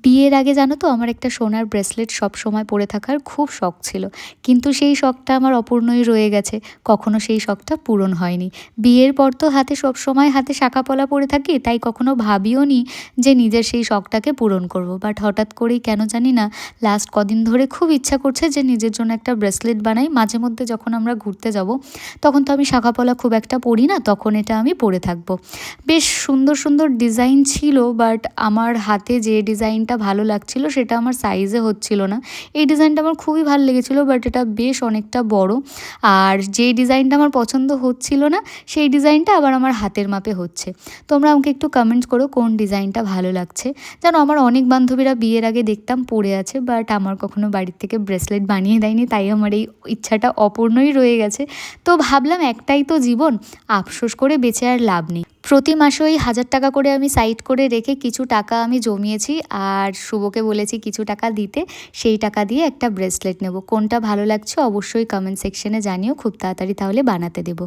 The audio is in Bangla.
বিয়ের আগে জানো তো আমার একটা সোনার ব্রেসলেট সবসময় পরে থাকার খুব শখ ছিল, কিন্তু সেই শখটা আমার অপূর্ণই রয়ে গেছে, কখনো সেই শখটা পূরণ হয়নি। বিয়ের পর তো সবসময় হাতে শাঁখাপলা পরে থাকি, তাই কখনো ভাবিও নি যে নিজের সেই শখটাকে পূরণ করব। বাট হঠাৎ করেই কেন জানি না লাস্ট কদিন ধরে খুব ইচ্ছা করছে যে নিজের জন্য একটা ব্রেসলেট বানাই। মাঝে মধ্যে যখন আমরা ঘুরতে যাব তখন তো আমি শাঁখাপলা খুব একটা পরি না, তখন এটা আমি পরে থাকবো। বেশ সুন্দর সুন্দর ডিজাইন ছিল, বাট আমার হাতে যে ডিজাইনটা ভালো লাগছিল সেটা আমার সাইজে হচ্ছিল না। এই ডিজাইনটা আমার খুবই ভালো লেগেছিলো, বাট এটা বেশ অনেকটা বড়। আর যে ডিজাইনটা আমার পছন্দ হচ্ছিল না সেই ডিজাইনটা আবার আমার হাতের মাপে হচ্ছে। তোমরা আমাকে একটু কমেন্টস করো কোন ডিজাইনটা ভালো লাগছে। জানো, আমার অনেক বান্ধবীরা বিয়ের আগে দেখতাম পরে আছে, বাট আমার কখনো বাড়ির থেকে ব্রেসলেট বানিয়ে দেয়নি, তাই আমার এই ইচ্ছাটা অপূর্ণই রয়ে গেছে। তো ভাবলাম একটাই তো জীবন, আফসোস করে বেঁচে আর লাভ নেই। প্রতি মাসে ওই 1,000 টাকা করে আমি সাইড করে রেখে কিছু টাকা আমি জমিয়েছি, আর শুভকে বলেছি কিছু টাকা দিতে, সেই টাকা দিয়ে একটা ব্রেসলেট নেব। কোনটা ভালো লাগছে অবশ্যই কমেন্ট সেকশনে জানিও, খুব তাড়াতাড়ি তাহলে বানাতে দেবো।